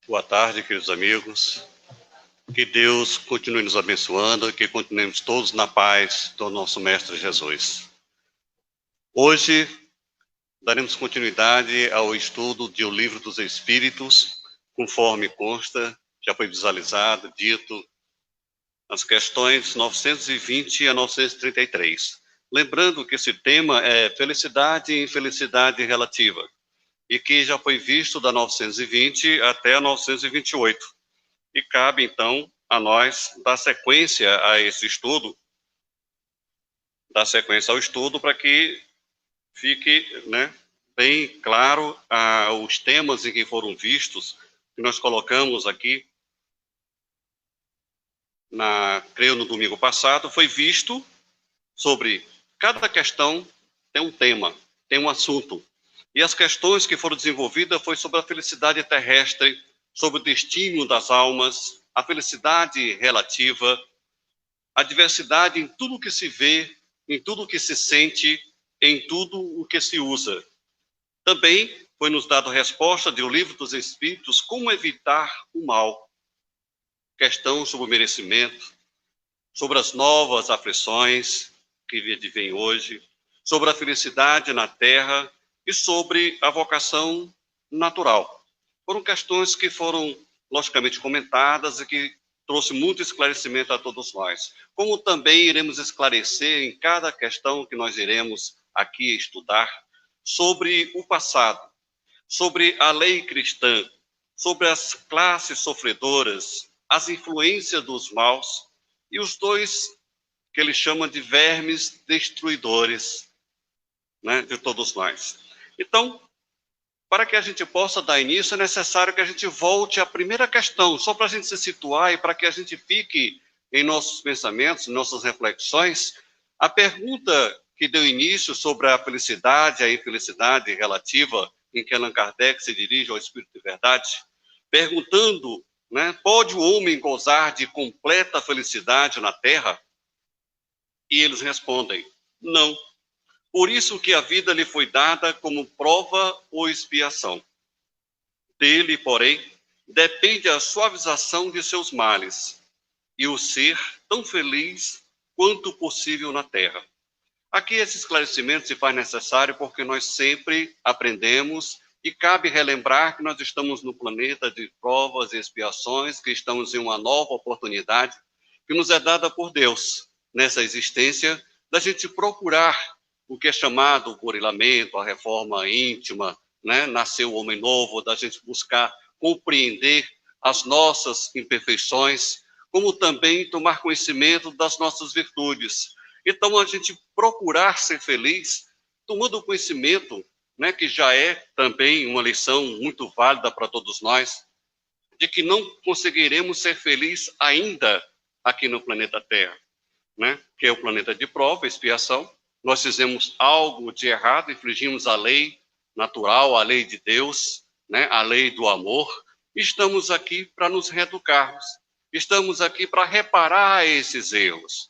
Boa tarde, queridos amigos. Que Deus continue nos abençoando e que continuemos todos na paz do nosso Mestre Jesus. Hoje daremos continuidade ao estudo do Livro dos Espíritos, conforme consta, já foi visualizado, dito, as questões 920 a 933. Lembrando que esse tema é felicidade e infelicidade relativa, e que já foi visto da 920 até a 928. E cabe, então, a nós dar sequência a esse estudo, dar sequência ao estudo para que fique, bem claro os temas em que foram vistos, que nós colocamos aqui, creio no domingo passado, foi visto sobre cada questão tem um tema, tem um assunto. E as questões que foram desenvolvidas foi sobre a felicidade terrestre, sobre o destino das almas, a felicidade relativa, a diversidade em tudo que se vê, em tudo que se sente, em tudo o que se usa. Também foi nos dado resposta do Livro dos Espíritos como evitar o mal. Questão sobre o merecimento, sobre as novas aflições que advêm hoje, sobre a felicidade na Terra e sobre a vocação natural. Foram questões que foram, logicamente, comentadas e que trouxe muito esclarecimento a todos nós. Como também iremos esclarecer em cada questão que nós iremos aqui estudar sobre o passado, sobre a lei cristã, sobre as classes sofredoras, as influências dos maus e os dois que ele chama de vermes destruidores, de todos nós. Então, para que a gente possa dar início, é necessário que a gente volte à primeira questão, só para a gente se situar e para que a gente fique em nossos pensamentos, em nossas reflexões, a pergunta que deu início sobre a felicidade e a infelicidade relativa, em que Allan Kardec se dirige ao Espírito de Verdade, perguntando, pode o homem gozar de completa felicidade na Terra? E eles respondem, não. Por isso que a vida lhe foi dada como prova ou expiação. Dele, porém, depende a suavização de seus males e o ser tão feliz quanto possível na Terra. Aqui esse esclarecimento se faz necessário porque nós sempre aprendemos e cabe relembrar que nós estamos no planeta de provas e expiações, que estamos em uma nova oportunidade que nos é dada por Deus nessa existência, da gente procurar o que é chamado o burilamento, a reforma íntima, nascer o homem novo, da gente buscar compreender as nossas imperfeições, como também tomar conhecimento das nossas virtudes. Então, a gente procurar ser feliz, tomando conhecimento, que já é também uma lição muito válida para todos nós, de que não conseguiremos ser felizes ainda aqui no planeta Terra, que é o planeta de prova, expiação. Nós fizemos algo de errado, infringimos a lei natural, a lei de Deus, a lei do amor. Estamos aqui para nos reeducarmos. Estamos aqui para reparar esses erros.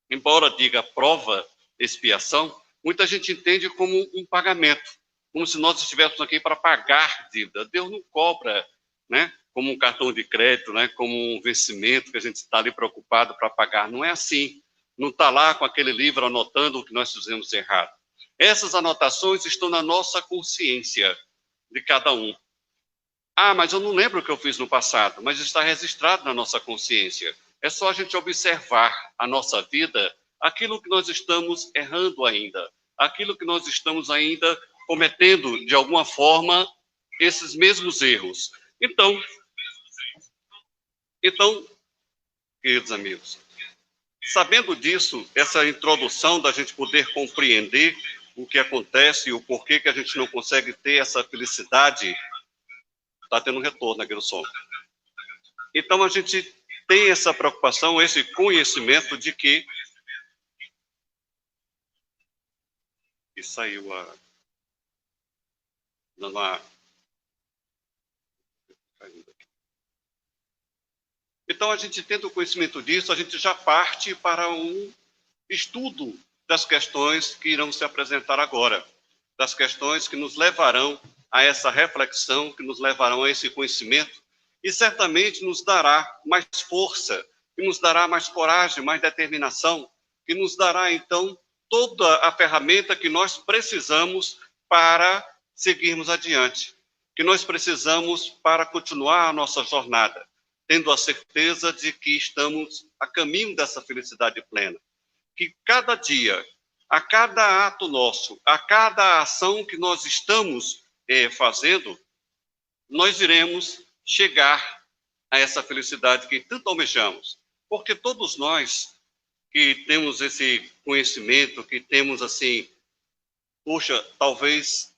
Embora diga prova, expiação, muita gente entende como um pagamento, como se nós estivéssemos aqui para pagar dívida. Deus não cobra, como um cartão de crédito, como um vencimento que a gente está ali preocupado para pagar. Não é assim. Não está lá com aquele livro anotando o que nós fizemos errado. Essas anotações estão na nossa consciência de cada um. Ah, mas eu não lembro o que eu fiz no passado, mas está registrado na nossa consciência. É só a gente observar a nossa vida, aquilo que nós estamos errando ainda, aquilo que nós estamos ainda cometendo, de alguma forma, esses mesmos erros. Então, queridos amigos, sabendo disso, essa introdução da gente poder compreender o que acontece e o porquê que a gente não consegue ter essa felicidade, está tendo retorno aqui no som. Então, a gente tem essa preocupação, esse conhecimento de que... E saiu dando uma... Então, a gente tendo o conhecimento disso, a gente já parte para um estudo das questões que irão se apresentar agora, das questões que nos levarão a essa reflexão, que nos levarão a esse conhecimento, e certamente nos dará mais força, que nos dará mais coragem, mais determinação, que nos dará, então, toda a ferramenta que nós precisamos para seguirmos adiante, que nós precisamos para continuar a nossa jornada, tendo a certeza de que estamos a caminho dessa felicidade plena. Que cada dia, a cada ato nosso, a cada ação que nós estamos fazendo, nós iremos chegar a essa felicidade que tanto almejamos. Porque todos nós que temos esse conhecimento, que temos assim, puxa, talvez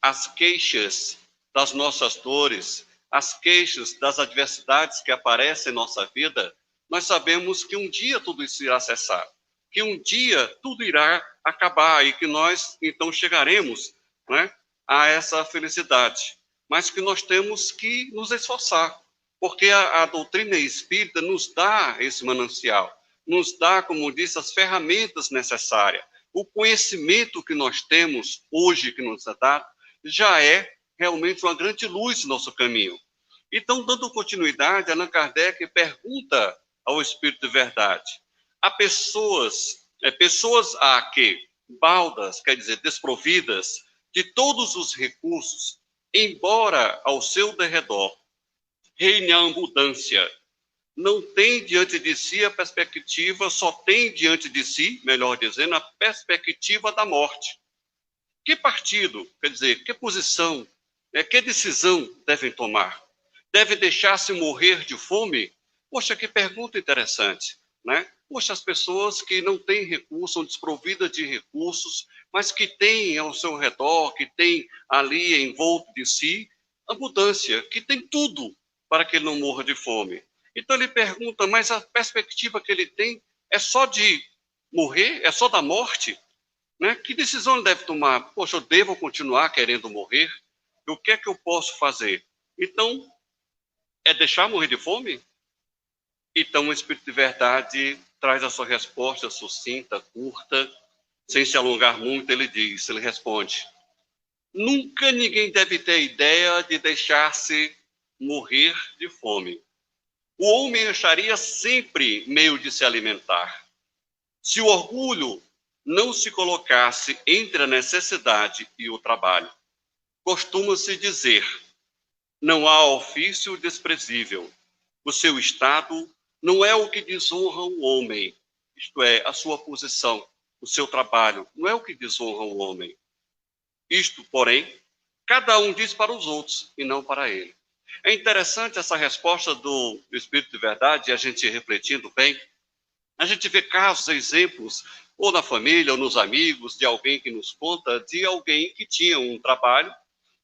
as queixas das nossas dores, as queixas das adversidades que aparecem em nossa vida, nós sabemos que um dia tudo isso irá cessar, que um dia tudo irá acabar e que nós então chegaremos, né, a essa felicidade. Mas que nós temos que nos esforçar, porque a doutrina espírita nos dá esse manancial, nos dá, como disse, as ferramentas necessárias. O conhecimento que nós temos hoje, que nos é dado, já é realmente uma grande luz no nosso caminho. Então, dando continuidade, Allan Kardec pergunta ao Espírito de Verdade: há pessoas há que, baldas, quer dizer, desprovidas de todos os recursos, embora ao seu derredor reine a abundância, não tem diante de si a perspectiva, só tem diante de si, melhor dizendo, a perspectiva da morte. Que partido, quer dizer, que posição, que decisão devem tomar? Devem deixar-se morrer de fome? Poxa, que pergunta interessante, né? Poxa, as pessoas que não têm recursos, são desprovidas de recursos, mas que têm ao seu redor, que têm ali em volta de si, abundância, que tem tudo para que ele não morra de fome. Então ele pergunta, mas a perspectiva que ele tem é só de morrer? É só da morte? Né? Que decisão ele deve tomar? Poxa, eu devo continuar querendo morrer? O que é que eu posso fazer? Então, é deixar morrer de fome? Então, o Espírito de Verdade traz a sua resposta sucinta, curta, sem se alongar muito, ele responde: nunca ninguém deve ter a ideia de deixar-se morrer de fome. O homem acharia sempre meio de se alimentar. Se o orgulho não se colocasse entre a necessidade e o trabalho, costuma-se dizer: não há ofício desprezível. O seu estado não é o que desonra o homem, isto é, a sua posição, o seu trabalho, não é o que desonra o homem. Isto, porém, cada um diz para os outros e não para ele. É interessante essa resposta do Espírito de Verdade, a gente refletindo bem. A gente vê casos, exemplos, ou na família, ou nos amigos, de alguém que nos conta, de alguém que tinha um trabalho,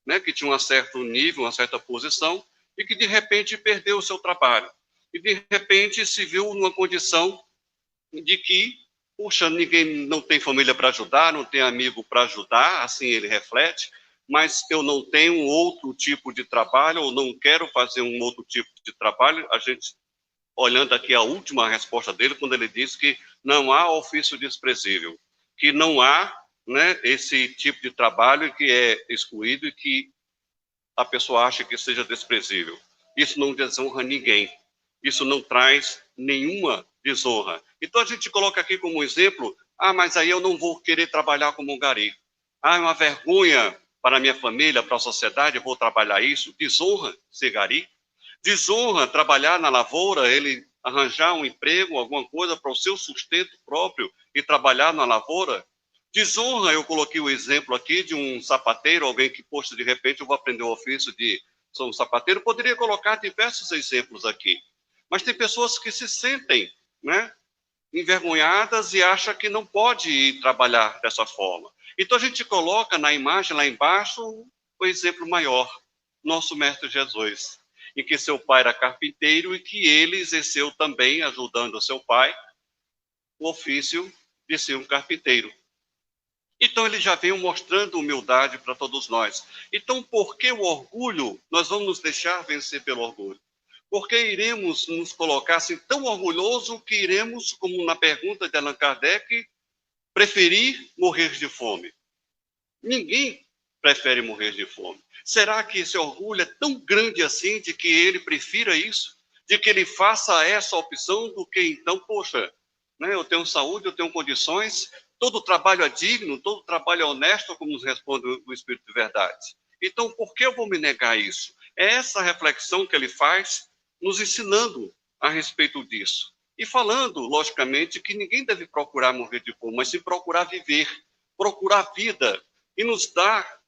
né, que tinha um certo nível, uma certa posição, e que de repente perdeu o seu trabalho. E de repente se viu numa condição de que, puxa, ninguém não tem família para ajudar, não tem amigo para ajudar, assim ele reflete, mas eu não tenho outro tipo de trabalho, ou não quero fazer um outro tipo de trabalho. A gente, olhando aqui a última resposta dele, quando ele diz que não há ofício desprezível, que não há, né, esse tipo de trabalho que é excluído e que a pessoa acha que seja desprezível. Isso não desonra ninguém. Isso não traz nenhuma desonra. Então a gente coloca aqui como exemplo: mas aí eu não vou querer trabalhar como um gari. É uma vergonha para a minha família, para a sociedade, eu vou trabalhar isso. Desonra ser gari. Desonra trabalhar na lavoura, ele arranjar um emprego, alguma coisa para o seu sustento próprio e trabalhar na lavoura. Desonra, eu coloquei o exemplo aqui de um sapateiro, alguém que, poxa, de repente eu vou aprender o ofício de ser um sapateiro. Poderia colocar diversos exemplos aqui. Mas tem pessoas que se sentem, né, envergonhadas e acham que não pode ir trabalhar dessa forma. Então a gente coloca na imagem lá embaixo o exemplo maior, nosso Mestre Jesus, em que seu pai era carpinteiro e que ele exerceu também, ajudando o seu pai, o ofício de ser um carpinteiro. Então ele já veio mostrando humildade para todos nós. Então por que o orgulho? Nós vamos nos deixar vencer pelo orgulho. Porque iremos nos colocar assim tão orgulhoso que iremos, como na pergunta de Allan Kardec, preferir morrer de fome. Ninguém prefere morrer de fome? Será que esse orgulho é tão grande assim de que ele prefira isso? De que ele faça essa opção do que então, poxa, né, eu tenho saúde, eu tenho condições, todo trabalho é digno, todo trabalho é honesto, como nos responde o Espírito de Verdade. Então, por que eu vou me negar isso? É essa reflexão que ele faz, nos ensinando a respeito disso. E falando, logicamente, que ninguém deve procurar morrer de fome, mas sim procurar viver, procurar vida, e nos dá,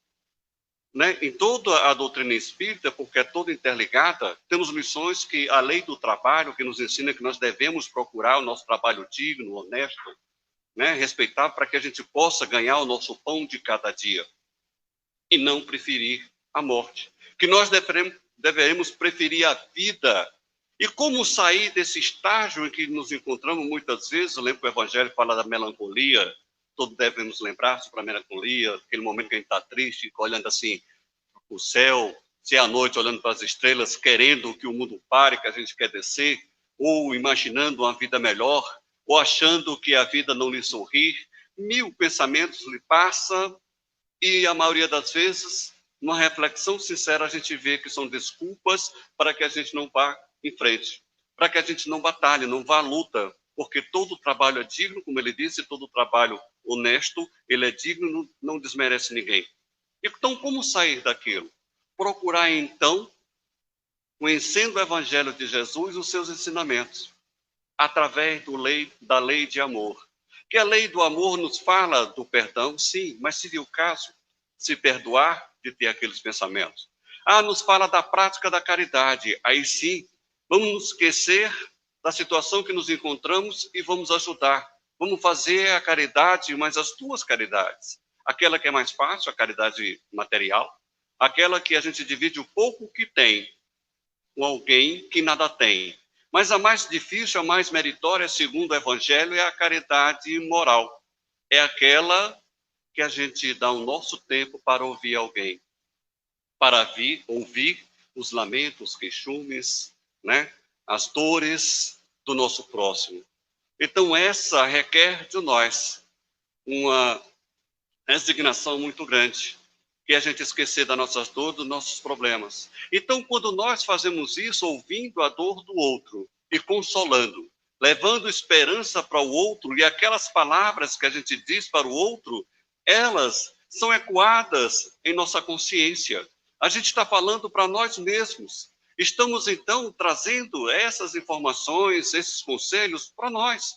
né, em toda a doutrina espírita, porque é toda interligada, temos lições que a lei do trabalho, que nos ensina que nós devemos procurar o nosso trabalho digno, honesto, né, respeitar para que a gente possa ganhar o nosso pão de cada dia e não preferir a morte. Que nós devemos preferir a vida. E como sair desse estágio em que nos encontramos muitas vezes? Eu lembro que o Evangelho fala da melancolia, todos devemos lembrar sobre a melancolia, aquele momento que a gente está triste, olhando assim para o céu, se é à noite, olhando para as estrelas, querendo que o mundo pare, que a gente quer descer, ou imaginando uma vida melhor, ou achando que a vida não lhe sorri. Mil pensamentos lhe passam, e a maioria das vezes, numa reflexão sincera, a gente vê que são desculpas para que a gente não vá em frente, para que a gente não batalhe, não vá à luta, porque todo trabalho é digno, como ele disse, todo trabalho honesto, ele é digno, não desmerece ninguém. Então, como sair daquilo? Procurar, então, conhecendo o Evangelho de Jesus, os seus ensinamentos, através da lei de amor. Que a lei do amor nos fala do perdão, sim, mas se viu o caso, se perdoar de ter aqueles pensamentos. Nos fala da prática da caridade, aí sim, vamos nos esquecer da situação que nos encontramos e vamos ajudar. Vamos fazer a caridade, mas as duas caridades. Aquela que é mais fácil, a caridade material, aquela que a gente divide o pouco que tem com alguém que nada tem. Mas a mais difícil, a mais meritória, segundo o Evangelho, é a caridade moral. É aquela que a gente dá o nosso tempo para ouvir alguém, para ouvir os lamentos, os queixumes, né? As dores do nosso próximo. Então, essa requer de nós uma resignação muito grande, que é a gente esquecer das nossas dores, dos nossos problemas. Então, quando nós fazemos isso, ouvindo a dor do outro e consolando, levando esperança para o outro, e aquelas palavras que a gente diz para o outro, elas são ecoadas em nossa consciência. A gente está falando para nós mesmos. Estamos, então, trazendo essas informações, esses conselhos para nós.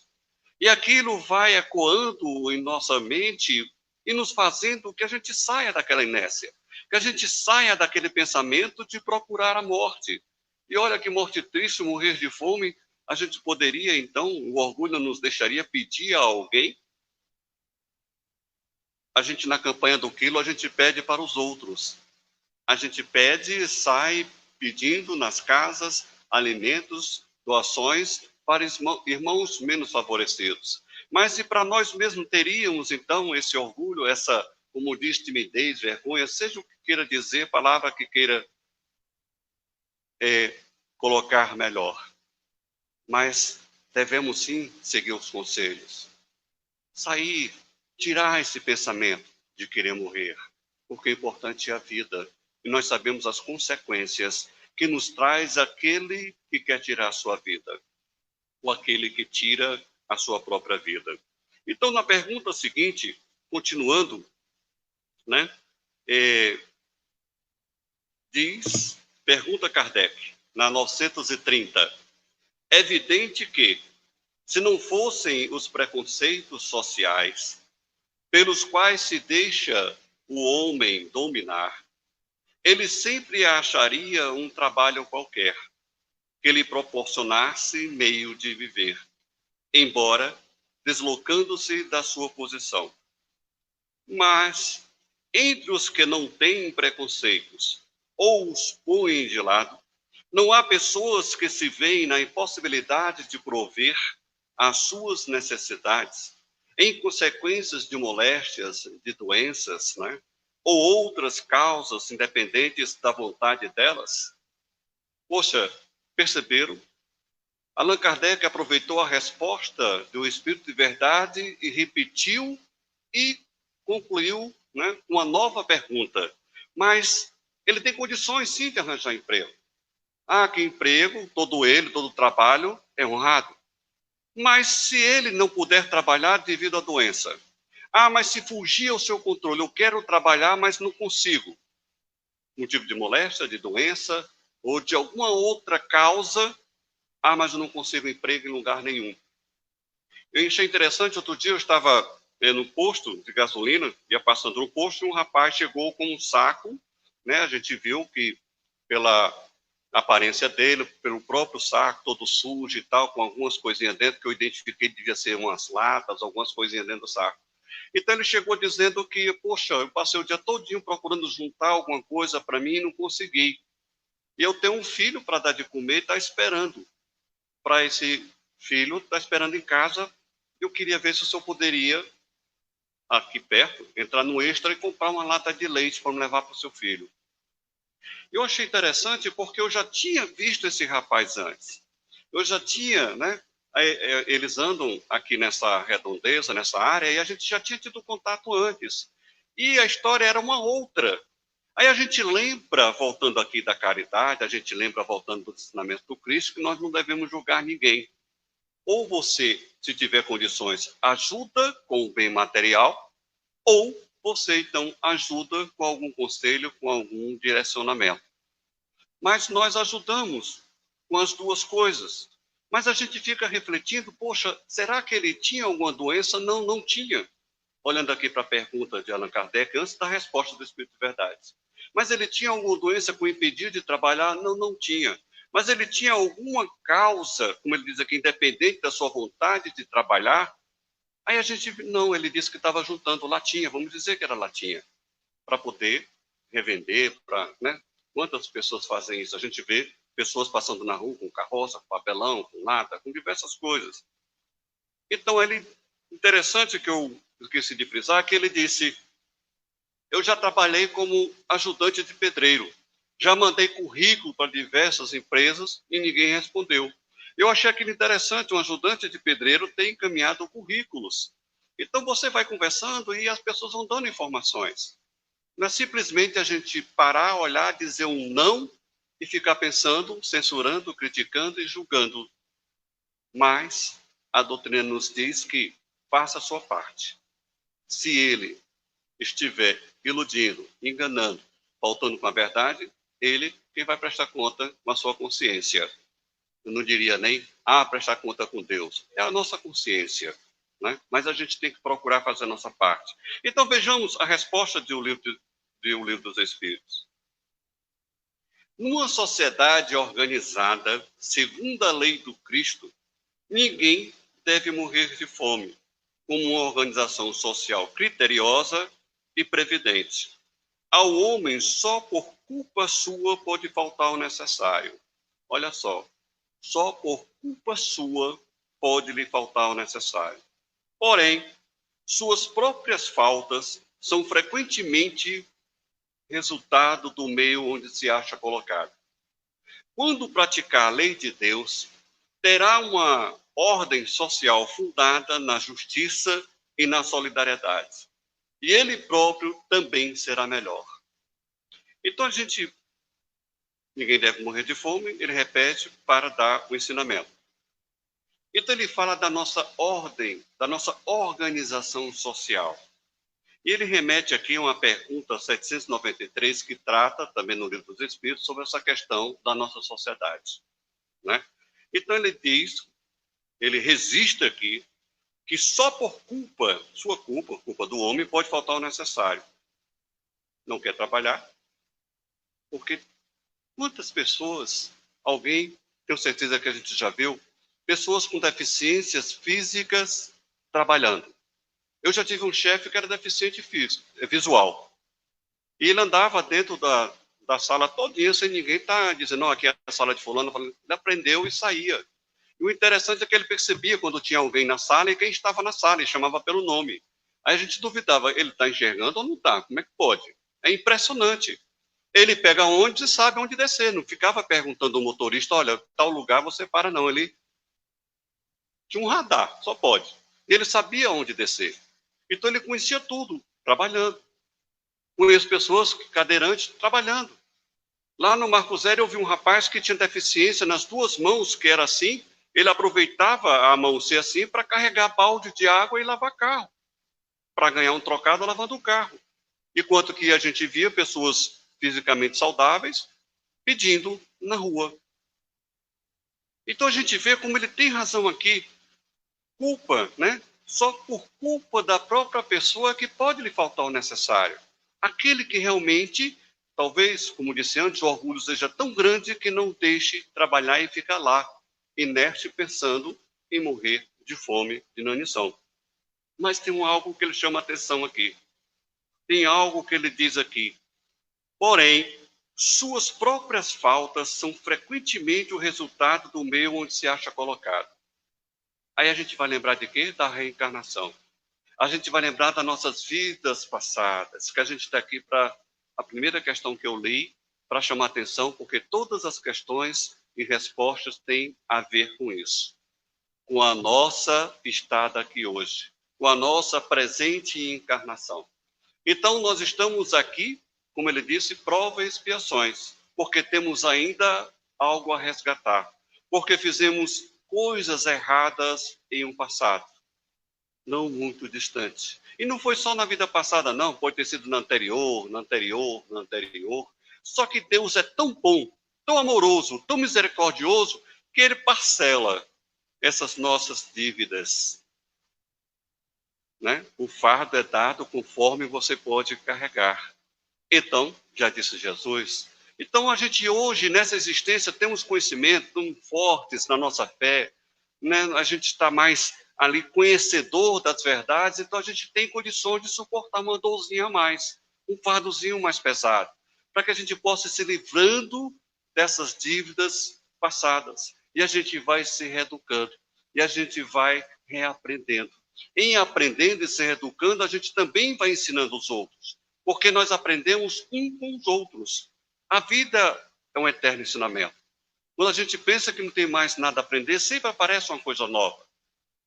E aquilo vai ecoando em nossa mente e nos fazendo que a gente saia daquela inércia, que a gente saia daquele pensamento de procurar a morte. E olha que morte triste, morrer de fome, a gente poderia, então, o orgulho nos deixaria pedir a alguém. A gente, na campanha do quilo, a gente pede para os outros. A gente pede, sai pedindo nas casas alimentos, doações para irmãos menos favorecidos. Mas se para nós mesmos teríamos, então, esse orgulho, essa, como diz, timidez, vergonha, seja o que queira dizer, palavra que queira colocar melhor. Mas devemos sim seguir os conselhos. Sair, tirar esse pensamento de querer morrer, porque o importante é a vida. E nós sabemos as consequências que nos traz aquele que quer tirar a sua vida, ou aquele que tira a sua própria vida. Então, na pergunta seguinte, continuando, né, pergunta Kardec, na 930, é evidente que, se não fossem os preconceitos sociais pelos quais se deixa o homem dominar, ele sempre acharia um trabalho qualquer que lhe proporcionasse meio de viver, embora deslocando-se da sua posição. Mas, entre os que não têm preconceitos ou os põem de lado, não há pessoas que se veem na impossibilidade de prover as suas necessidades em consequências de moléstias, de doenças, né? Ou outras causas independentes da vontade delas? Poxa, perceberam? Allan Kardec aproveitou a resposta do Espírito de Verdade e repetiu e concluiu né, uma nova pergunta. Mas ele tem condições, sim, de arranjar emprego. Ah, que emprego, todo trabalho é honrado. Mas se ele não puder trabalhar devido à doença, ah, mas se fugir ao seu controle, eu quero trabalhar, mas não consigo. Motivo de moléstia, de doença, ou de alguma outra causa, ah, mas eu não consigo emprego em lugar nenhum. Eu achei interessante, outro dia eu estava no posto de gasolina, ia passando no posto, e um rapaz chegou com um saco, né? A gente viu que pela aparência dele, pelo próprio saco, todo sujo e tal, com algumas coisinhas dentro, que eu identifiquei que devia ser umas latas, algumas coisinhas dentro do saco. Então ele chegou dizendo que, poxa, eu passei o dia todinho procurando juntar alguma coisa para mim e não consegui. E eu tenho um filho para dar de comer e está esperando. Para esse filho, está esperando em casa. Eu queria ver se o senhor poderia, aqui perto, entrar no Extra e comprar uma lata de leite para me levar para o seu filho. Eu achei interessante porque eu já tinha visto esse rapaz antes. Eu já tinha, né? Eles andam aqui nessa redondeza, nessa área, e a gente já tinha tido contato antes. E a história era uma outra. Aí a gente lembra, voltando aqui da caridade, a gente lembra, voltando do ensinamento do Cristo, que nós não devemos julgar ninguém. Ou você, se tiver condições, ajuda com o bem material, ou você, então, ajuda com algum conselho, com algum direcionamento. Mas nós ajudamos com as duas coisas. Mas a gente fica refletindo, poxa, será que ele tinha alguma doença? Não, não tinha. Olhando aqui para a pergunta de Allan Kardec, antes da resposta do Espírito de Verdades. Mas ele tinha alguma doença que o impedia de trabalhar? Não, não tinha. Mas ele tinha alguma causa, como ele diz aqui, independente da sua vontade de trabalhar? Aí a gente, não, ele disse que estava juntando latinha, vamos dizer que era latinha, para poder revender, para, né? Quantas pessoas fazem isso? A gente vê pessoas passando na rua com carroça, com papelão, com lata, com diversas coisas. Então, ele, interessante que eu esqueci de frisar, que ele disse, eu já trabalhei como ajudante de pedreiro, já mandei currículo para diversas empresas e ninguém respondeu. Eu achei aquilo interessante, um ajudante de pedreiro tem encaminhado currículos. Então, você vai conversando e as pessoas vão dando informações. Não é simplesmente a gente parar, olhar, dizer um não e ficar pensando, censurando, criticando e julgando. Mas a doutrina nos diz que faça a sua parte. Se ele estiver iludindo, enganando, faltando com a verdade, ele quem vai prestar conta com a sua consciência. Eu não diria nem, prestar conta com Deus. É a nossa consciência. Né? Mas a gente tem que procurar fazer a nossa parte. Então vejamos a resposta de O Livro dos Espíritos. Numa sociedade organizada, segundo a lei do Cristo, ninguém deve morrer de fome, como uma organização social criteriosa e previdente. Ao homem, só por culpa sua pode faltar o necessário. Olha só por culpa sua pode lhe faltar o necessário. Porém, suas próprias faltas são frequentemente resultado do meio onde se acha colocado. Quando praticar a lei de Deus, terá uma ordem social fundada na justiça e na solidariedade. E ele próprio também será melhor. Então ninguém deve morrer de fome, ele repete para dar o ensinamento. Então ele fala da nossa ordem, da nossa organização social. E ele remete aqui a uma pergunta 793, que trata, também no Livro dos Espíritos, sobre essa questão da nossa sociedade. Né? Então ele resiste aqui, que só por sua culpa do homem, pode faltar o necessário. Não quer trabalhar, porque quantas pessoas, tenho certeza que a gente já viu, pessoas com deficiências físicas trabalhando. Eu já tive um chefe que era deficiente visual. E ele andava dentro da sala todinha, sem ninguém estar dizendo, não, aqui é a sala de fulano. Ele aprendeu e saía. E o interessante é que ele percebia quando tinha alguém na sala e quem estava na sala, e chamava pelo nome. Aí a gente duvidava, ele está enxergando ou não está? Como é que pode? É impressionante. Ele pega ônibus e sabe onde descer, não ficava perguntando ao motorista, olha, tal lugar você para não. Ele tinha um radar, só pode. E ele sabia onde descer. Então ele conhecia tudo, trabalhando. Conheço pessoas cadeirantes trabalhando. Lá no Marco Zero eu vi um rapaz que tinha deficiência nas duas mãos, que era assim, ele aproveitava a mão ser assim para carregar balde de água e lavar carro, para ganhar um trocado lavando o carro. Enquanto que a gente via pessoas fisicamente saudáveis pedindo na rua. Então a gente vê como ele tem razão aqui. Culpa, né? Só por culpa da própria pessoa que pode lhe faltar o necessário. Aquele que realmente, talvez, como disse antes, o orgulho seja tão grande que não deixe trabalhar e ficar lá, inerte, pensando em morrer de fome, de inanição. Mas tem algo que ele chama a atenção aqui. Tem algo que ele diz aqui. Porém, suas próprias faltas são frequentemente o resultado do meio onde se acha colocado. Aí a gente vai lembrar de quê? Da reencarnação. A gente vai lembrar das nossas vidas passadas, que a gente está aqui para a primeira questão que eu li, para chamar atenção, porque todas as questões e respostas têm a ver com isso. Com a nossa estada aqui hoje, com a nossa presente encarnação. Então, nós estamos aqui, como ele disse, prova e expiações, porque temos ainda algo a resgatar, porque fizemos coisas erradas em um passado, não muito distante. E não foi só na vida passada, não, pode ter sido na anterior, na anterior, na anterior. Só que Deus é tão bom, tão amoroso, tão misericordioso, que Ele parcela essas nossas dívidas. Né? O fardo é dado conforme você pode carregar. Então, já disse Jesus, então a gente hoje, nessa existência, temos conhecimento, tão fortes na nossa fé, né? A gente está mais ali conhecedor das verdades, então a gente tem condições de suportar uma dorzinha a mais, um fardozinho mais pesado, para que a gente possa ir se livrando dessas dívidas passadas. E a gente vai se reeducando, e a gente vai reaprendendo. Em aprendendo e se reeducando, a gente também vai ensinando os outros, porque nós aprendemos um com os outros. A vida é um eterno ensinamento. Quando a gente pensa que não tem mais nada a aprender, sempre aparece uma coisa nova.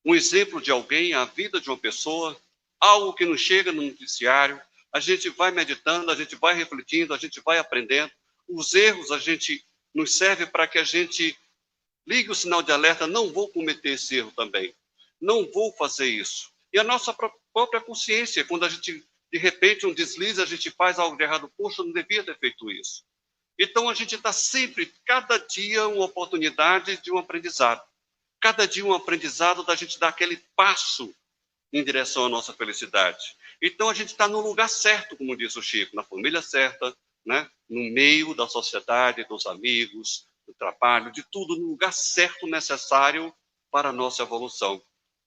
Um exemplo de alguém, a vida de uma pessoa, algo que nos chega no noticiário, a gente vai meditando, a gente vai refletindo, a gente vai aprendendo. Os erros a gente nos serve para que a gente ligue o sinal de alerta, não vou cometer esse erro também. Não vou fazer isso. E a nossa própria consciência, quando a gente, de repente, um deslize, a gente faz algo de errado, poxa, eu não devia ter feito isso. Então, a gente está sempre, cada dia, uma oportunidade de um aprendizado. Cada dia um aprendizado da gente dar aquele passo em direção à nossa felicidade. Então, a gente está no lugar certo, como disse o Chico, na família certa, né? No meio da sociedade, dos amigos, do trabalho, de tudo, no lugar certo necessário para a nossa evolução.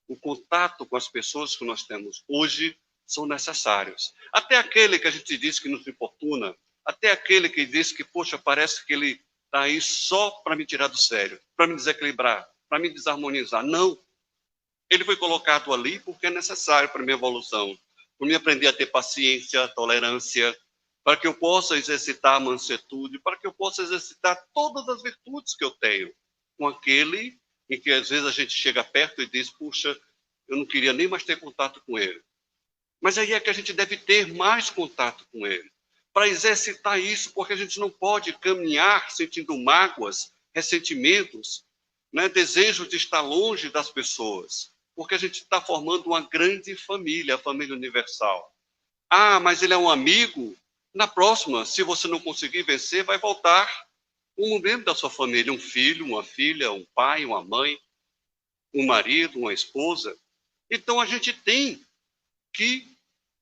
O contato com as pessoas que nós temos hoje são necessários. Até aquele que a gente diz que nos importuna, até aquele que diz que, poxa, parece que ele está aí só para me tirar do sério, para me desequilibrar, para me desarmonizar. Não. Ele foi colocado ali porque é necessário para a minha evolução, para me aprender a ter paciência, tolerância, para que eu possa exercitar a mansuetude, para que eu possa exercitar todas as virtudes que eu tenho com aquele em que às vezes a gente chega perto e diz, puxa, eu não queria nem mais ter contato com ele. Mas aí é que a gente deve ter mais contato com ele, para exercitar isso, porque a gente não pode caminhar sentindo mágoas, ressentimentos, né, desejo de estar longe das pessoas, porque a gente está formando uma grande família, a família universal. Ah, mas ele é um amigo? Na próxima, se você não conseguir vencer, vai voltar um membro da sua família, um filho, uma filha, um pai, uma mãe, um marido, uma esposa. Então, a gente tem que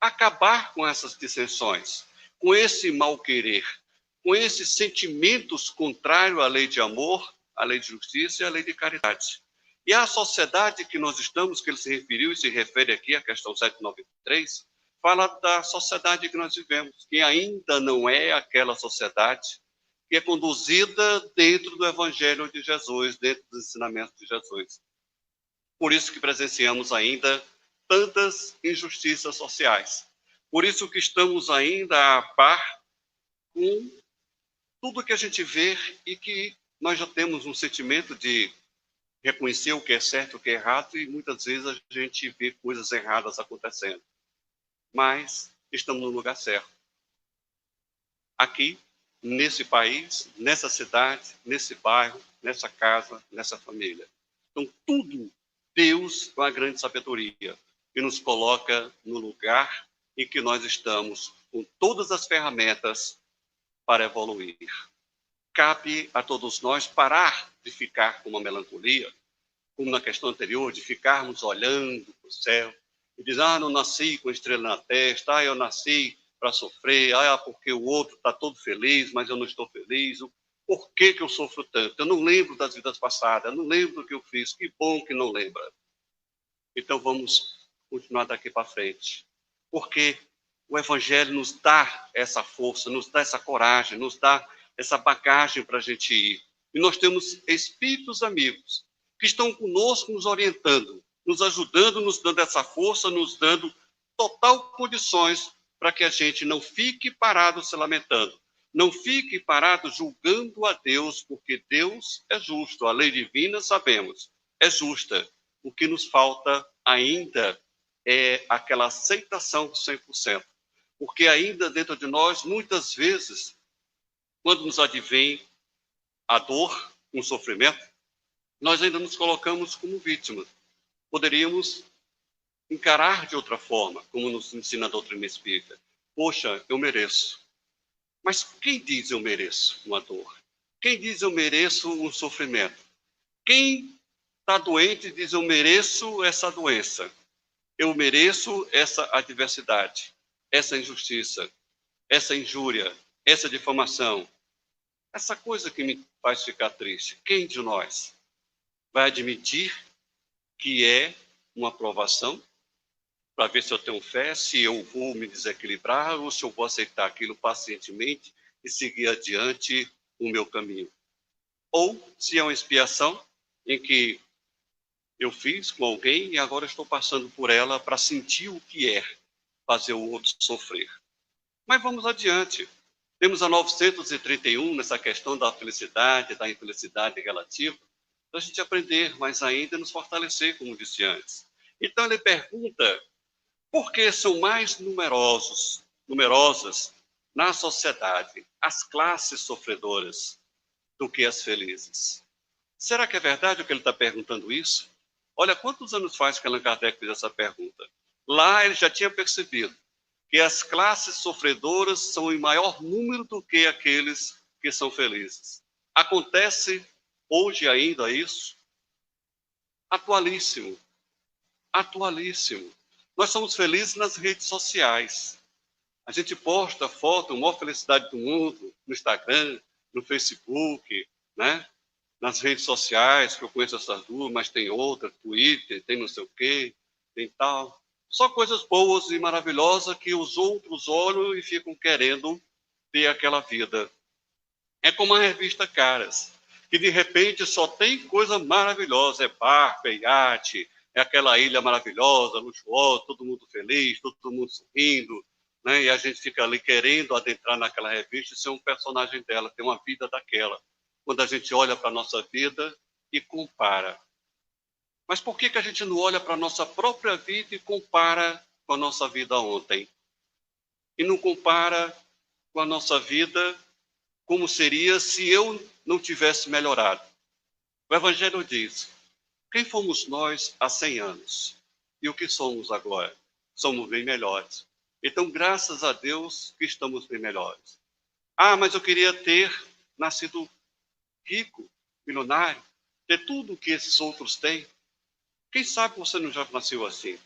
acabar com essas dissensões, com esse mal-querer, com esses sentimentos contrários à lei de amor, à lei de justiça e à lei de caridade. E a sociedade que nós estamos, que ele se referiu e se refere aqui à questão 793, fala da sociedade que nós vivemos, que ainda não é aquela sociedade que é conduzida dentro do Evangelho de Jesus, dentro dos ensinamentos de Jesus. Por isso que presenciamos ainda tantas injustiças sociais. Por isso que estamos ainda a par com tudo que a gente vê e que nós já temos um sentimento de reconhecer o que é certo e o que é errado, e muitas vezes a gente vê coisas erradas acontecendo. Mas estamos no lugar certo. aqui, nesse país, nessa cidade, nesse bairro, nessa casa, nessa família. Então, tudo, Deus, com a grande sabedoria, que nos coloca no lugar em que nós estamos, com todas as ferramentas para evoluir. Cabe a todos nós parar de ficar com uma melancolia, como na questão anterior, de ficarmos olhando para o céu e dizer, não nasci com estrela na testa, eu nasci para sofrer, porque o outro está todo feliz, mas eu não estou feliz, por que eu sofro tanto? Eu não lembro das vidas passadas, eu não lembro do que eu fiz, que bom que não lembra. Então vamos continuar daqui para frente, porque o Evangelho nos dá essa força, nos dá essa coragem, nos dá essa bagagem para a gente ir. E nós temos espíritos amigos que estão conosco, nos orientando, nos ajudando, nos dando essa força, nos dando total condições para que a gente não fique parado se lamentando, não fique parado julgando a Deus, porque Deus é justo, a lei divina, sabemos, é justa. O que nos falta ainda é aquela aceitação 100%. Porque ainda dentro de nós, muitas vezes, quando nos advém a dor, um sofrimento, nós ainda nos colocamos como vítimas. Poderíamos encarar de outra forma, como nos ensina a doutrina espírita. Poxa, eu mereço. Mas quem diz eu mereço uma dor? Quem diz eu mereço um sofrimento? Quem está doente diz eu mereço essa doença. Eu mereço essa adversidade, essa injustiça, essa injúria, essa difamação. Essa coisa que me faz ficar triste. Quem de nós vai admitir que é uma provação para ver se eu tenho fé, se eu vou me desequilibrar ou se eu vou aceitar aquilo pacientemente e seguir adiante o meu caminho? Ou se é uma expiação em que eu fiz com alguém e agora estou passando por ela para sentir o que é fazer o outro sofrer. Mas vamos adiante. Temos a 931 nessa questão da felicidade, da infelicidade relativa, para a gente aprender mais ainda e nos fortalecer, como disse antes. Então ele pergunta, por que são mais numerosas na sociedade as classes sofredoras do que as felizes? Será que é verdade o que ele está perguntando isso? Olha, quantos anos faz que Allan Kardec fez essa pergunta? Lá ele já tinha percebido que as classes sofredoras são em maior número do que aqueles que são felizes. Acontece hoje ainda isso? Atualíssimo. Atualíssimo. Nós somos felizes nas redes sociais. A gente posta foto, a maior felicidade do mundo, no Instagram, no Facebook, né? Nas redes sociais, que eu conheço essas duas, mas tem outra, Twitter, tem não sei o quê, tem tal. Só coisas boas e maravilhosas que os outros olham e ficam querendo ter aquela vida. É como a revista Caras, que de repente só tem coisa maravilhosa, é barco, é iate, é aquela ilha maravilhosa, luxuosa, todo mundo feliz, todo mundo sorrindo, né? E a gente fica ali querendo adentrar naquela revista e ser um personagem dela, ter uma vida daquela. Quando a gente olha para a nossa vida e compara. Mas por que a gente não olha para a nossa própria vida e compara com a nossa vida ontem? E não compara com a nossa vida como seria se eu não tivesse melhorado? O Evangelho diz, quem fomos nós há 100 anos? E o que somos agora? Somos bem melhores. Então, graças a Deus que estamos bem melhores. Mas eu queria ter nascido rico, milionário, ter tudo o que esses outros têm. Quem sabe você não já nasceu assim?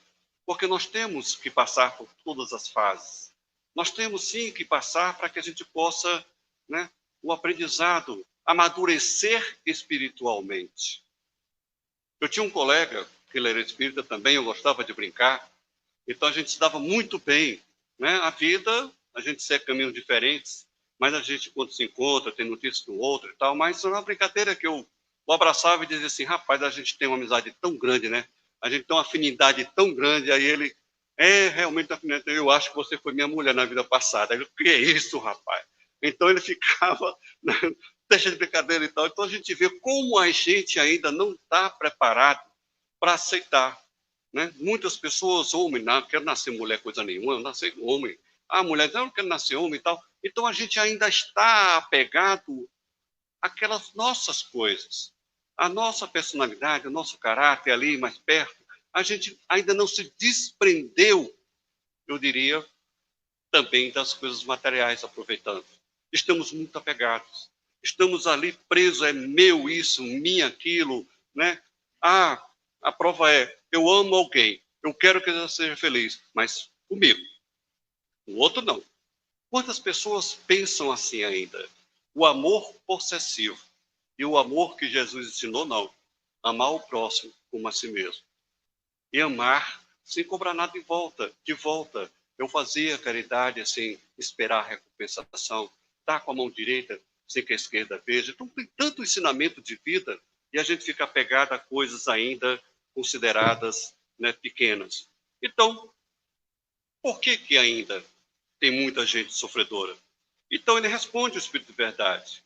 Porque nós temos que passar por todas as fases. Nós temos sim que passar para que a gente possa, né, o aprendizado, amadurecer espiritualmente. Eu tinha um colega, que ele era espírita também, eu gostava de brincar, então a gente se dava muito bem, né? A vida, a gente segue caminhos diferentes, mas a gente, quando se encontra, tem notícias do outro e tal, mas era uma brincadeira que eu o abraçava e dizia assim, rapaz, a gente tem uma amizade tão grande, né? A gente tem uma afinidade tão grande, aí ele, realmente, eu acho que você foi minha mulher na vida passada. Ele, o que é isso, rapaz? Então ele ficava, né, deixa de brincadeira e tal. Então a gente vê como a gente ainda não está preparado para aceitar, né? Muitas pessoas, homem, não quero nascer mulher coisa nenhuma, eu nasci homem. A mulher, não, eu quero nascer homem e tal. Então, a gente ainda está apegado àquelas nossas coisas. A nossa personalidade, o nosso caráter ali mais perto, a gente ainda não se desprendeu, eu diria, também das coisas materiais, aproveitando. Estamos muito apegados. Estamos ali presos, é meu isso, minha aquilo, né? Ah, a prova é, eu amo alguém, eu quero que ela seja feliz, mas comigo. O outro não. Quantas pessoas pensam assim ainda? O amor possessivo e o amor que Jesus ensinou, não. Amar o próximo como a si mesmo. E amar sem cobrar nada de volta. Eu fazia caridade sem esperar recompensação, dar com a mão direita sem que a esquerda veja. Então, tem tanto ensinamento de vida e a gente fica apegado a coisas ainda consideradas, né, pequenas. Então, por que que ainda tem muita gente sofredora? Então, ele responde o Espírito de Verdade.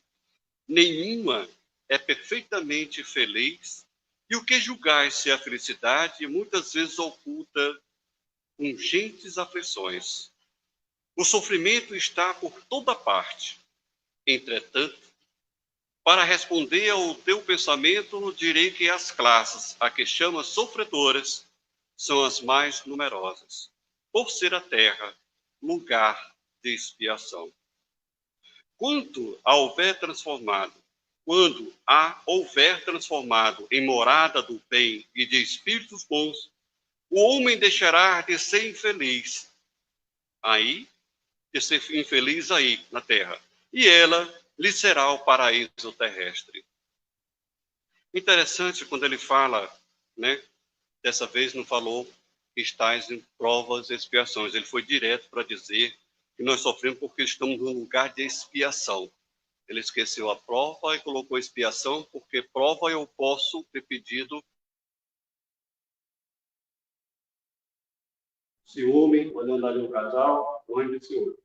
Nenhuma é perfeitamente feliz, e o que julgais ser a felicidade muitas vezes oculta pungentes aflições. O sofrimento está por toda parte. Entretanto, para responder ao teu pensamento, direi que as classes a que chamas sofredoras são as mais numerosas, por ser a terra lugar de expiação. Quando houver transformado em morada do bem e de espíritos bons, o homem deixará de ser infeliz aí na terra, e ela lhe será o paraíso terrestre. Interessante quando ele fala, né? Dessa vez não falou que estáis em provas e expiações. Ele foi direto para dizer que nós sofremos porque estamos num lugar de expiação. Ele esqueceu a prova e colocou expiação, porque prova eu posso ter pedido. Ciúme, olhando ali um casal, longe de ciúme.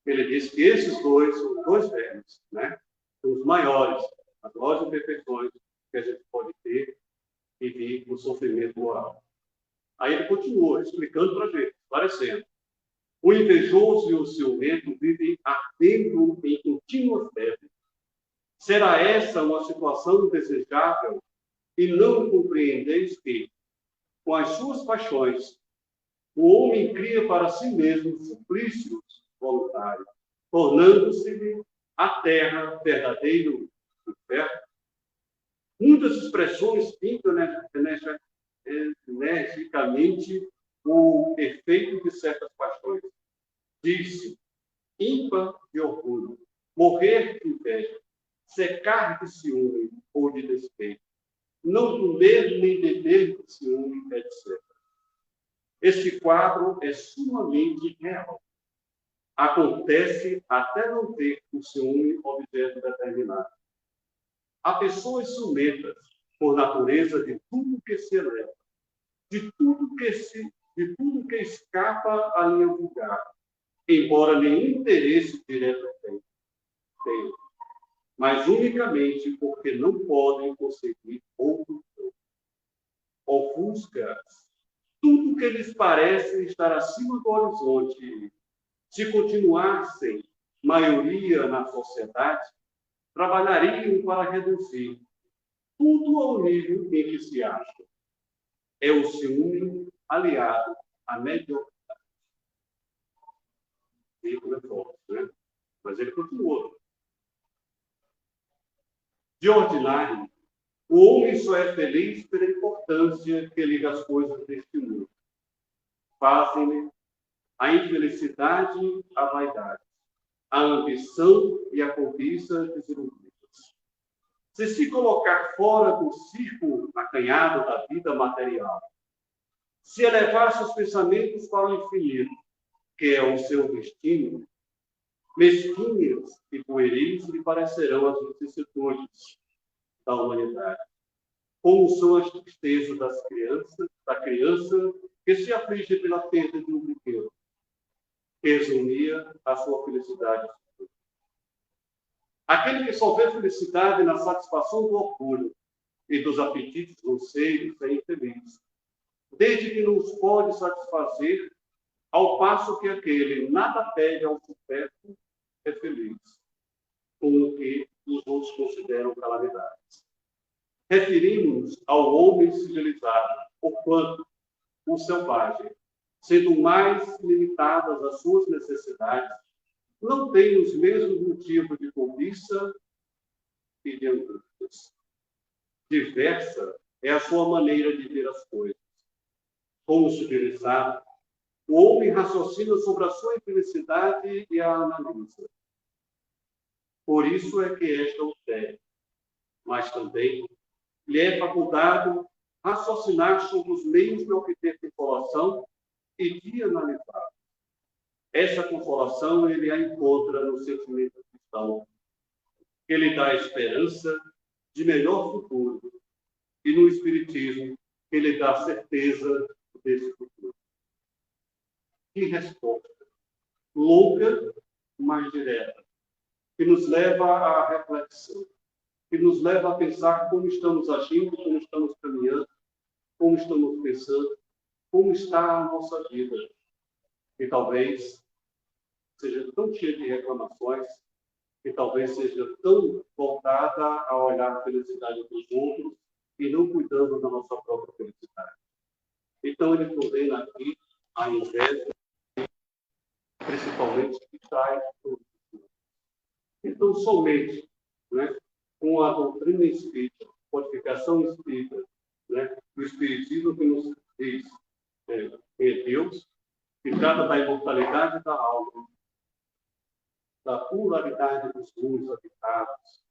Ele diz que esses dois são os dois vermes, né? São os maiores, as maiores imperfeições que a gente pode ter e vir no sofrimento moral. Aí ele continua explicando para a gente, esclarecendo. O invejoso e o ciumento vivem ardendo em contínua febre. Será essa uma situação desejável e não compreendeis que, com as suas paixões, o homem cria para si mesmo suplícios voluntários, tornando-se a terra verdadeiro inferno? Muitas expressões pintam energicamente o efeito de certas paixões. Diz-se, ímpar de orgulho, morrer de inveja, secar de ciúme ou de despeito, não comer nem beber de ciúme, etc. Este quadro é sumamente real. Acontece até não ter o ciúme objeto determinado. Há pessoas ciumentas, por natureza de tudo que se eleva, de tudo que escapa à linha vulgar, embora nenhum interesse direto tenha, mas unicamente porque não podem conseguir outro. Ofusca tudo que lhes parece estar acima do horizonte. Se continuassem maioria na sociedade, trabalhariam para reduzir tudo ao nível em que se acham. É o ciúme aliado à mediocridade. Né? Mas ele continuou. De ordinário, o homem só é feliz pela importância que liga as coisas deste mundo. Fazem-lhe a infelicidade à vaidade, a ambição e a cobiça desenvolvidas. Se colocar fora do círculo acanhado da vida material, se elevar seus pensamentos para o infinito, que é o seu destino, mesquinhas e pueris lhe parecerão as vicissitudes da humanidade, como são as tristezas da criança que se aflige pela perda de um brinquedo, que resumia a sua felicidade. Aquele que só vê felicidade na satisfação do orgulho e dos apetites grosseiros é infeliz, desde que não os pode satisfazer, ao passo que aquele nada pede ao supérfluo é feliz com o que os outros consideram calamidades. Referimos ao homem civilizado, porquanto o selvagem, sendo mais limitadas as suas necessidades, não tem os mesmos motivos de cobiça e de angústias. Diversa é a sua maneira de ver as coisas. Como civilizado, o homem raciocina sobre a sua infelicidade e a analisa. Por isso é que esta o tem, mas também lhe é facultado raciocinar sobre os meios de obter consolação e de analisar. Essa consolação ele a encontra no sentimento cristão, que lhe dá esperança de melhor futuro, e no Espiritismo, que lhe dá certeza desse futuro. Que resposta! Louca, mas direta, que nos leva à reflexão, que nos leva a pensar como estamos agindo, como estamos caminhando, como estamos pensando, como está a nossa vida. Que talvez seja tão cheia de reclamações, que talvez seja tão voltada a olhar a felicidade dos outros e não cuidando da nossa própria felicidade. Então, ele condena aqui a inveja, principalmente que traz tudo. Então, somente, né, com a doutrina espírita, codificação espírita, né, o Espiritismo que nos diz que é Deus, que trata da imortalidade da alma, da pluralidade dos mundos habitados,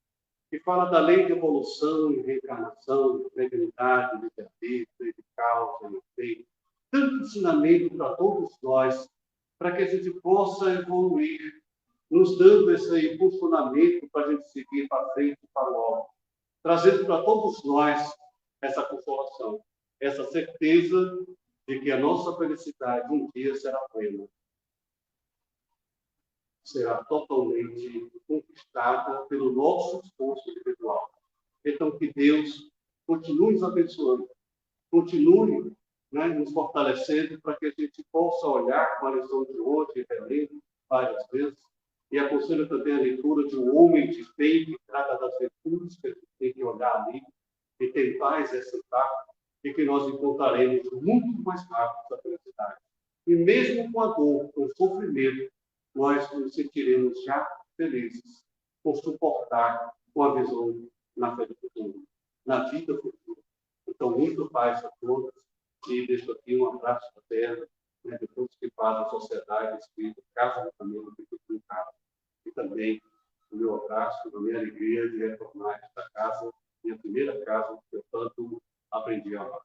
que fala da lei de evolução e reencarnação, de mediunidade, de livre-arbítrio, de causa e efeito. Tanto ensinamento para todos nós, para que a gente possa evoluir, nos dando esse impulsionamento para a gente seguir para frente, para o alto, trazendo para todos nós essa consolação, essa certeza de que a nossa felicidade um dia será plena, será totalmente conquistada pelo nosso esforço individual. Então, que Deus continue nos abençoando, continue, né, nos fortalecendo para que a gente possa olhar com a lição de hoje, relendo várias vezes, e aconselho também a leitura de um homem de fé que trata das virtudes que a gente tem que olhar ali e tentar exercitar, e que nós encontraremos muito mais rápido a felicidade. E mesmo com a dor, com o sofrimento, nós nos sentiremos já felizes por suportar com a visão na fé do futuro, na vida futura. Então, muito paz a todos e deixo aqui um abraço fraterno, né, de todos que fazem a sociedade espírita, Casa da Família do Futuro Casa. E também o meu abraço, a minha alegria de retornar a esta casa, minha primeira casa, que eu tanto aprendi a amar.